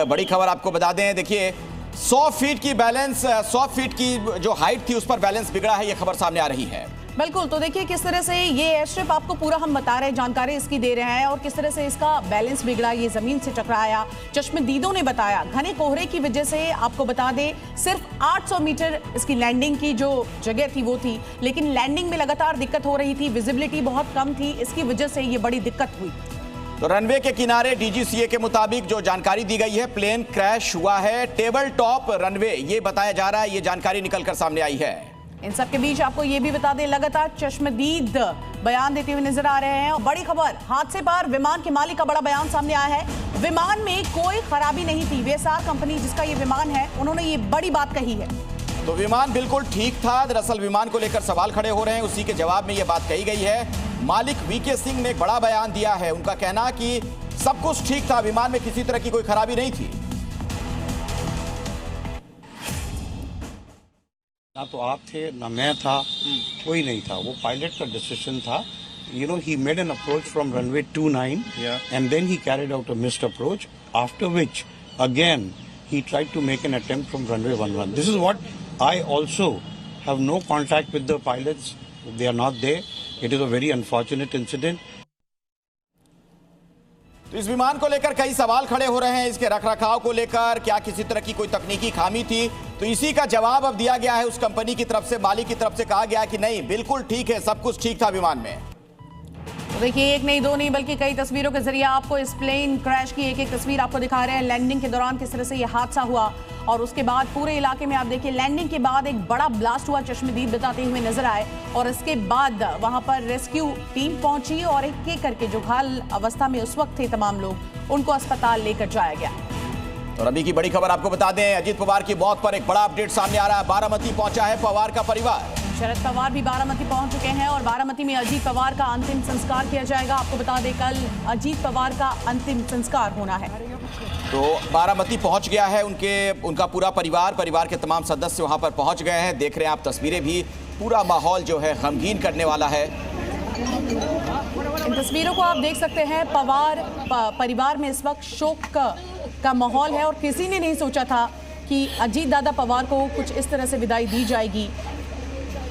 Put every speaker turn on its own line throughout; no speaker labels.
बड़ी खबर आपको बता दें, देखिए 100 फीट की बैलेंस 100 फीट की जो हाइट थी उस पर बैलेंस बिगड़ा है, ये खबर सामने आ रही है।
बिल्कुल, तो देखिए किस तरह से ये एयर स्ट्रिप आपको पूरा हम बता रहे हैं, जानकारी इसकी दे रहे हैं और किस तरह से इसका बैलेंस बिगड़ा, ये जमीन से टकराया। चश्मदीदों ने बताया घने कोहरे की वजह से, आपको बता दें सिर्फ 800 मीटर इसकी लैंडिंग की जो जगह थी वो थी, लेकिन लैंडिंग में लगातार दिक्कत हो रही थी, विजिबिलिटी बहुत कम थी, इसकी वजह से ये बड़ी दिक्कत हुई।
तो रनवे के किनारे डीजीसीए के मुताबिक जो जानकारी दी गई है, प्लेन क्रैश हुआ है टेबल टॉप रनवे, ये बताया जा रहा है, ये जानकारी निकलकर सामने आई है।
इन सब के बीच आपको ये भी बता दें, लगातार चश्मदीद बयान देते हुए नजर आ रहे हैं। और बड़ी खबर, हादसे पर विमान के मालिक का बड़ा बयान सामने आया है। विमान में कोई खराबी नहीं थी। वेसार कंपनी जिसका ये विमान है, उन्होंने ये बड़ी बात कही है।
तो विमान बिल्कुल ठीक था। दरअसल विमान को लेकर सवाल खड़े हो रहे हैं, उसी के जवाब में ये बात कही गई है। मालिक वीके सिंह ने एक बड़ा बयान दिया है। उनका कहना कि सब कुछ ठीक था, विमान में किसी तरह की कोई खराबी नहीं थी।
ना तो आप थे ना मैं था, कोई नहीं था, वो पायलट का डिसीजन था। You know, he made an approach from runway 29, and then he carried out a missed approach, after which again he tried to make an attempt from runway 11. This is what I also have no contact with the pilots. They are not there. It is a very unfortunate incident.
तो इस विमान को लेकर कई सवाल खड़े हो रहे हैं, इसके रखरखाव को लेकर, क्या किसी तरह की कोई तकनीकी खामी थी? तो इसी का जवाब अब दिया गया है उस कंपनी की तरफ से, मालिक की तरफ से कहा गया कि नहीं, बिल्कुल ठीक है, सब कुछ ठीक था विमान में।
तो देखिए एक नहीं दो नहीं बल्कि कई तस्वीरों के जरिए आपको इस प्लेन क्रैश की एक एक तस्वीर आपको दिखा रहे हैं। लैंडिंग के दौरान किस तरह से ये हादसा हुआ और उसके बाद पूरे इलाके में आप देखिए लैंडिंग के बाद एक बड़ा ब्लास्ट हुआ, चश्मदीद बताते हुए नजर आए। और इसके बाद वहां पर रेस्क्यू टीम पहुंची और एक एक करके जो घायल अवस्था में उस वक्त थे तमाम लोग, उनको अस्पताल लेकर जाया गया।
और अभी की बड़ी खबर आपको बता दें, अजीत पवार की मौत पर एक बड़ा अपडेट सामने आ रहा है। बारामती पहुंचा है पवार का परिवार।
शरद पवार भी बारामती पहुंच चुके हैं और बारामती में अजीत पवार का अंतिम संस्कार किया जाएगा। आपको बता दें कल अजीत पवार का अंतिम संस्कार होना है।
तो बारामती पहुंच गया है उनका पूरा परिवार के तमाम सदस्य वहां पर पहुंच गए हैं। देख रहे हैं आप तस्वीरें भी, पूरा माहौल जो है गमगीन करने वाला है।
इन तस्वीरों को आप देख सकते हैं। पवार परिवार में इस वक्त शोक का माहौल है और किसी ने नहीं सोचा था कि अजीत दादा पवार को कुछ इस तरह से विदाई दी जाएगी।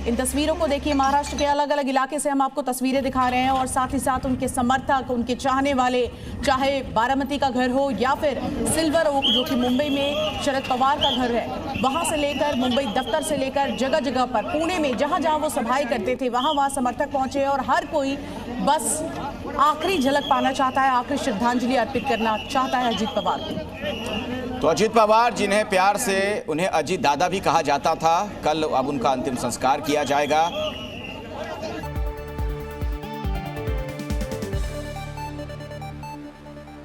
इन तस्वीरों को देखिए, महाराष्ट्र के अलग अलग इलाके से हम आपको तस्वीरें दिखा रहे हैं और साथ ही साथ उनके समर्थक, उनके चाहने वाले, चाहे बारामती का घर हो या फिर सिल्वर ओक जो कि मुंबई में शरद पवार का घर है, वहां से लेकर मुंबई दफ्तर से लेकर जगह जगह पर, पुणे में जहां जहां वो सभाएं करते थे वहां समर्थक पहुंचे और हर कोई बस आखिरी झलक पाना चाहता है, आखिरी श्रद्धांजलि अर्पित करना चाहता है अजीत पवार को।
तो अजीत पवार जिन्हें प्यार से उन्हें अजीत दादा भी कहा जाता था, कल अब उनका अंतिम संस्कार किया जाएगा।